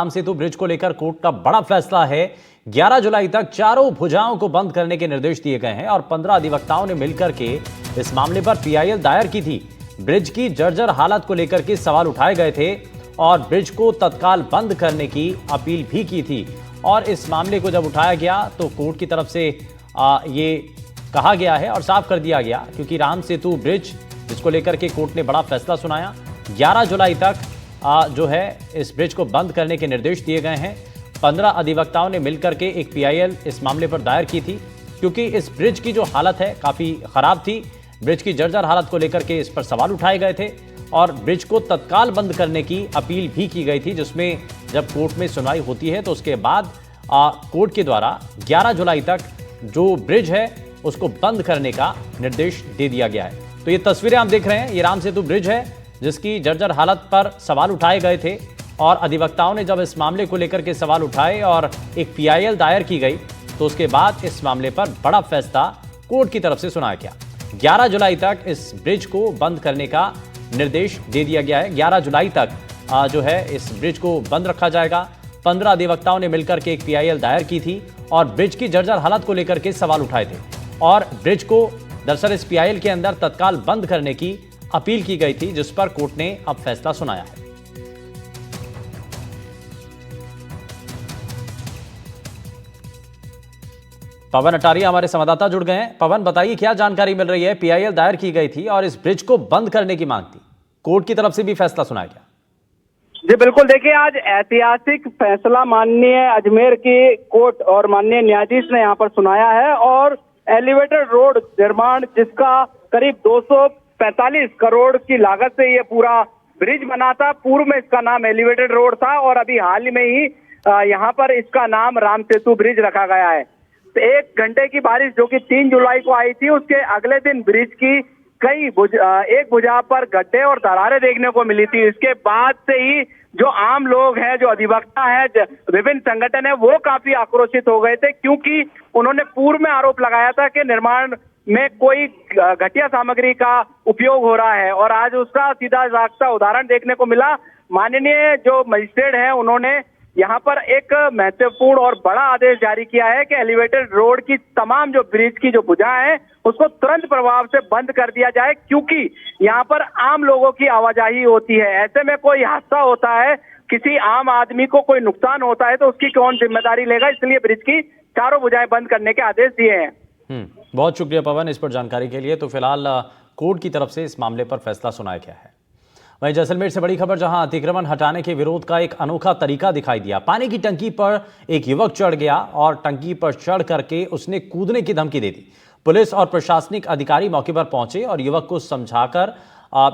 Ram Setu bridge को लेकर court का बड़ा फैसला है। 11 जुलाई तक चारों भुजाओं को बंद करने के निर्देश दिए गए हैं और 15 अधिवक्ताओं ने मिलकर के इस मामले पर पीआईएल दायर की थी। ब्रिज की जर्जर हालत को लेकर के सवाल उठाए गए थे और ब्रिज को तत्काल बंद करने की अपील भी की थी। और इस मामले को जब उठाया गया तो कोर्ट की तरफ से ये कहा गया है और साफ कर दिया गया, क्योंकि राम सेतु ब्रिज जिसको लेकर के कोर्ट ने बड़ा फैसला सुनाया। 11 जुलाई तक जो है इस ब्रिज को बंद करने के निर्देश दिए गए हैं। 15 अधिवक्ताओं ने मिलकर के एक पीआईएल इस मामले पर दायर की थी, क्योंकि इस ब्रिज की जो हालत है काफी खराब थी। ब्रिज की जर्जर हालत को लेकर के इस पर सवाल उठाए गए थे और ब्रिज को तत्काल बंद करने की अपील भी की गई थी, जिसमें जब कोर्ट में सुनवाई होती है तो उसके बाद कोर्ट के द्वारा 11 जुलाई तक जो ब्रिज है उसको बंद करने का निर्देश दे दिया गया है। तो ये तस्वीरें आप देख रहे हैं, ये राम सेतु ब्रिज है जिसकी जर्जर हालत पर सवाल उठाए गए थे और अधिवक्ताओं ने जब इस मामले को लेकर के सवाल उठाए और एक पीआईएल दायर की गई तो उसके बाद इस मामले पर बड़ा फैसला कोर्ट की तरफ से सुनाया गया। 11 जुलाई तक इस ब्रिज को बंद करने का निर्देश दे दिया गया है। 11 जुलाई तक जो है इस ब्रिज को बंद रखा जाएगा। 15 अधिवक्ताओं ने मिलकर के एक पीआईएल दायर की थी और ब्रिज की जर्जर हालत को लेकर के सवाल उठाए थे और ब्रिज को दरअसल इस पीआईएल के अंदर तत्काल बंद करने की अपील की गई थी, जिस पर कोर्ट ने अब फैसला सुनाया है। पवन अटारिया हमारे संवाददाता जुड़ गए हैं। पवन, बताइए क्या जानकारी मिल रही है? पीआईएल दायर की गई थी और इस ब्रिज को बंद करने की मांग थी, कोर्ट की तरफ से भी फैसला सुनाया गया। जी बिल्कुल, देखिए आज ऐतिहासिक फैसला माननीय अजमेर की कोर्ट और माननीय न्यायाधीश ने यहाँ पर सुनाया है और एलिवेटेड रोड निर्माण जिसका करीब 245 करोड़ की लागत से ये पूरा ब्रिज बना था। पूर्व में इसका नाम एलिवेटेड रोड था और अभी हाल ही में ही यहाँ पर इसका नाम राम सेतु ब्रिज रखा गया है। तो 1 घंटे की बारिश जो कि 3 जुलाई को आई थी, उसके अगले दिन ब्रिज की एक भुजा पर गड्ढे और दरारें देखने को मिली थी। इसके बाद से ही जो आम लोग हैं, जो अधिवक्ता हैं, विभिन्न संगठन है, वो काफी आक्रोशित हो गए थे, क्योंकि उन्होंने पूर्व में आरोप लगाया था कि निर्माण में कोई घटिया सामग्री का उपयोग हो रहा है और आज उसका सीधा साधा उदाहरण देखने को मिला। माननीय जो मजिस्ट्रेट हैं उन्होंने यहाँ पर एक महत्वपूर्ण और बड़ा आदेश जारी किया है कि एलिवेटेड रोड की तमाम जो ब्रिज की जो भुजा है उसको तुरंत प्रभाव से बंद कर दिया जाए, क्योंकि यहाँ पर आम लोगों की आवाजाही होती है। ऐसे में कोई हादसा होता है, किसी आम आदमी को कोई नुकसान होता है तो उसकी कौन जिम्मेदारी लेगा, इसलिए ब्रिज की चारों भुजाएं बंद करने के आदेश दिए हैं। बहुत शुक्रिया पवन इस पर जानकारी के लिए। तो फिलहाल कोर्ट की तरफ से इस मामले पर फैसला सुनाया गया है। वहीं जैसलमेर से बड़ी खबर, जहां अतिक्रमण हटाने के विरोध का एक अनोखा तरीका दिखाई दिया। पानी की टंकी पर एक युवक चढ़ गया और टंकी पर चढ़ करके उसने कूदने की धमकी दे दी। पुलिस और प्रशासनिक अधिकारी मौके पर पहुंचे और युवक को समझाकर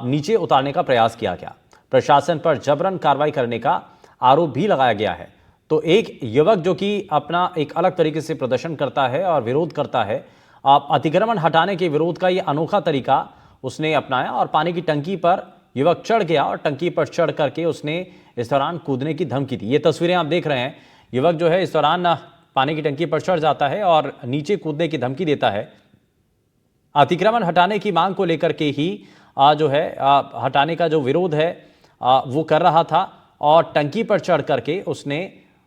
नीचे उतारने का प्रयास किया गया। प्रशासन पर जबरन कार्रवाई करने का आरोप भी लगाया गया है। तो एक युवक जो कि अपना एक अलग तरीके से प्रदर्शन करता है और विरोध करता है, अतिक्रमण हटाने के विरोध का ये अनोखा तरीका उसने अपनाया और पानी की टंकी पर युवक चढ़ गया और टंकी पर चढ़ करके उसने इस दौरान कूदने की धमकी दी। ये तस्वीरें आप देख रहे हैं। युवक जो है इस दौरान पानी की टंकी पर चढ़ जाता है और नीचे कूदने की धमकी देता है। अतिक्रमण हटाने की मांग को लेकर के ही जो है हटाने का जो विरोध है वो कर रहा था और टंकी पर चढ़ करके उसने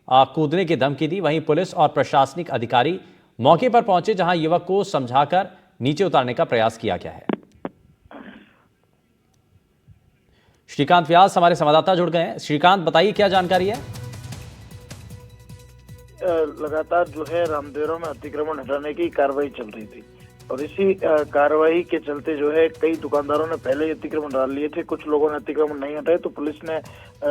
कूदने की धमकी दी। वहीं पुलिस और प्रशासनिक अधिकारी मौके पर पहुंचे, जहां युवक को समझाकर नीचे उतारने का प्रयास किया गया है। श्रीकांत व्यास हमारे संवाददाता जुड़ गए हैं। श्रीकांत, बताइए क्या जानकारी है? लगातार जो है रामदेवरा में अतिक्रमण हटाने की कार्रवाई चल रही थी और इसी कार्रवाई के चलते जो है कई दुकानदारों ने पहले ही अतिक्रमण डाल लिए थे। कुछ लोगों ने अतिक्रमण नहीं हटाए तो पुलिस ने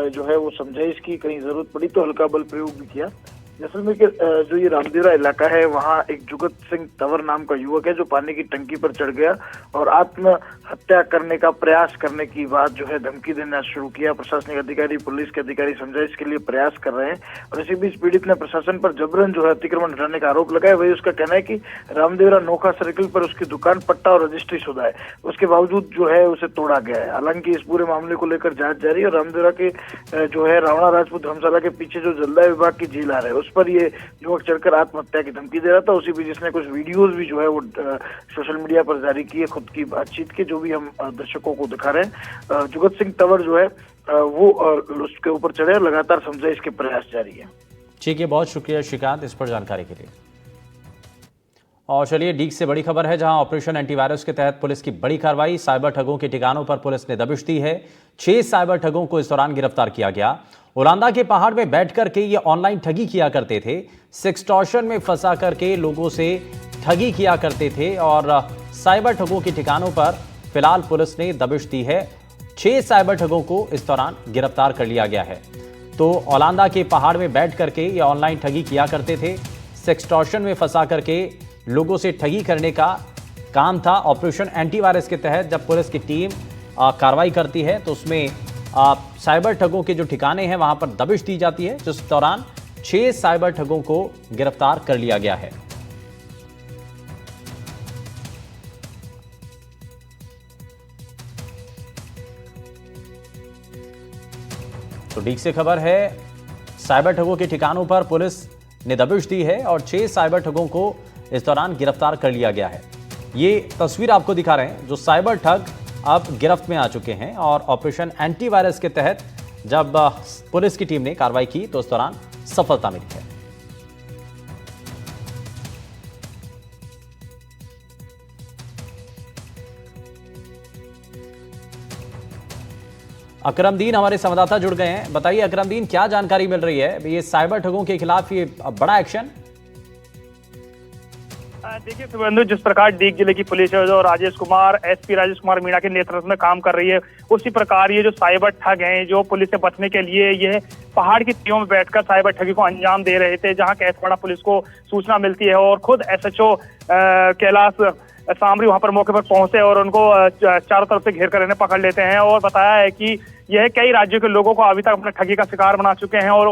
जो है वो समझाइश की, कहीं जरूरत पड़ी तो हल्का बल प्रयोग भी किया। जैसलमेर के जो ये रामदेवरा इलाका है, वहाँ एक जुगत सिंह तंवर नाम का युवक है जो पानी की टंकी पर चढ़ गया और आत्महत्या करने का प्रयास करने की बात जो है धमकी देना शुरू किया। प्रशासनिक अधिकारी, पुलिस के अधिकारी समझाइश के लिए प्रयास कर रहे हैं और इसी बीच पीड़ित ने प्रशासन पर जबरन जो है अतिक्रमण हटाने का आरोप लगाया। वही उसका कहना है कि रामदेवरा नोखा सर्किल पर उसकी दुकान, पट्टा और रजिस्ट्री शुदा है, उसके बावजूद जो है उसे तोड़ा गया है। हालांकि इस पूरे मामले को लेकर जांच जारी है और रामदेवरा के जो है रावणा राजपूत धर्मशाला के पीछे जो जलदाय विभाग की झील आ रहा है उस पर ये युवक चढ़कर आत्महत्या की धमकी दे रहा था। उसी बीच इसने कुछ वीडियोस भी जो है वो सोशल मीडिया पर जारी किए खुद की बातचीत के, जो भी हम दर्शकों को दिखा रहे हैं। जुगत सिंह तंवर जो है वो उसके ऊपर चढ़े और लगातार समझाइश के प्रयास जारी है। ठीक है, बहुत शुक्रिया श्रीकांत इस पर जानकारी के लिए। और चलिए डीग से बड़ी खबर है, जहां ऑपरेशन एंटीवायरस के तहत पुलिस की बड़ी कार्रवाई। साइबर ठगों के ठिकानों पर पुलिस ने दबिश दी है। 6 साइबर ठगों को इस दौरान गिरफ्तार किया गया। ओलांदा के पहाड़ में बैठ करके ये ऑनलाइन ठगी किया करते थे, सेक्सटॉर्शन में फंसा करके लोगों से ठगी किया करते थे। और साइबर ठगों के ठिकानों पर फिलहाल पुलिस ने दबिश दी है। 6 साइबर ठगों को इस दौरान गिरफ्तार कर लिया गया है। तो ओलांदा के पहाड़ में बैठ करके ये ऑनलाइन ठगी किया करते थे, सेक्सटॉर्शन में फंसा करके लोगों से ठगी करने का काम था। ऑपरेशन एंटीवायरस के तहत जब पुलिस की टीम कार्रवाई करती है तो उसमें साइबर ठगों के जो ठिकाने हैं वहां पर दबिश दी जाती है, जिस दौरान 6 साइबर ठगों को गिरफ्तार कर लिया गया है। तो डीग से खबर है, साइबर ठगों के ठिकानों पर पुलिस ने दबिश दी है और 6 साइबर ठगों को इस दौरान गिरफ्तार कर लिया गया है। ये तस्वीर आपको दिखा रहे हैं, जो साइबर ठग अब गिरफ्त में आ चुके हैं। और ऑपरेशन एंटीवायरस के तहत जब पुलिस की टीम ने कार्रवाई की तो उस दौरान सफलता मिली है। अकरमदीन हमारे संवाददाता जुड़ गए हैं। बताइए अकरमदीन, क्या जानकारी मिल रही है? ये साइबर ठगों के खिलाफ ये बड़ा एक्शन। देखिए शुभेंदु, जिस प्रकार डीग जिले की पुलिस है जो एसपी राजेश कुमार मीणा के नेतृत्व में काम कर रही है, उसी प्रकार ये जो साइबर ठग हैं जो पुलिस से बचने के लिए ये पहाड़ की टीयों में बैठकर साइबर ठगी को अंजाम दे रहे थे। जहां कैथपाड़ा पुलिस को सूचना मिलती है और खुद एसएचओ कैलाश सामरी वहां पर मौके पर पहुंचे और उनको चारों तरफ से घेर कर इन्हें पकड़ लेते हैं और बताया है कि यह कई राज्यों के लोगों को अभी तक अपने ठगी का शिकार बना चुके हैं और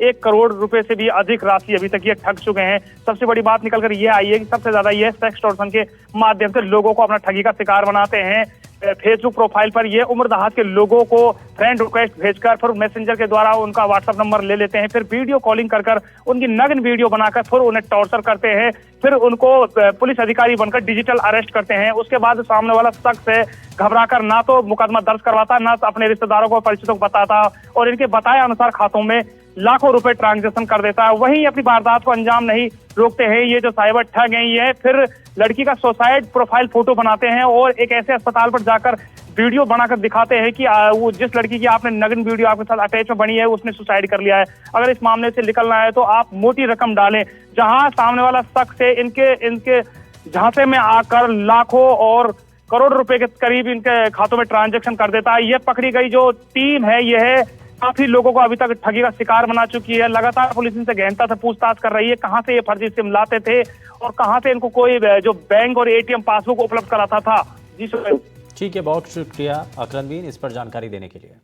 1 करोड़ रुपए से भी अधिक राशि अभी तक ये ठग चुके हैं। सबसे बड़ी बात निकलकर ये आई है कि सबसे ज्यादा ये सेक्सटॉर्शन के माध्यम से लोगों को अपना ठगी का शिकार बनाते हैं। फेसबुक प्रोफाइल पर ये उम्र दराज के लोगों को फ्रेंड रिक्वेस्ट भेजकर फिर मैसेंजर के द्वारा उनका व्हाट्सएप नंबर ले लेते हैं, फिर वीडियो कॉलिंग कर उनकी नग्न वीडियो बनाकर फिर उन्हें टॉर्चर करते हैं, फिर उनको पुलिस अधिकारी बनकर डिजिटल अरेस्ट करते हैं। उसके बाद सामने वाला शख्स है घबराकर ना तो मुकदमा दर्ज करवाता, ना अपने रिश्तेदारों को परिचितों को बताता और इनके बताए अनुसार खातों में लाखों रुपए ट्रांजैक्शन कर देता है। वहीं अपनी वारदात को अंजाम नहीं रोकते हैं ये जो साइबर ठग हैं, ये फिर लड़की का सुसाइड प्रोफाइल फोटो बनाते हैं और एक ऐसे अस्पताल पर जाकर वीडियो बनाकर दिखाते हैं कि वो जिस लड़की की आपने नग्न वीडियो आपके साथ अटैच में बनी है उसने सुसाइड कर लिया है। अगर इस मामले से निकलना है तो आप मोटी रकम डालें। जहां सामने वाला शख्स है इनके झांसे में आकर लाखों और करोड़ रुपए के करीब इनके खातों में ट्रांजैक्शन कर देता है। ये पकड़ी गई जो टीम है यह काफी लोगों को अभी तक ठगी का शिकार बना चुकी है। लगातार पुलिस इनसे गहनता से पूछताछ कर रही है, कहां से ये फर्जी सिम लाते थे और कहां से इनको कोई जो बैंक और एटीएम पासबुक उपलब्ध कराता था। जी ठीक है, बहुत शुक्रिया अकरमदीन इस पर जानकारी देने के लिए।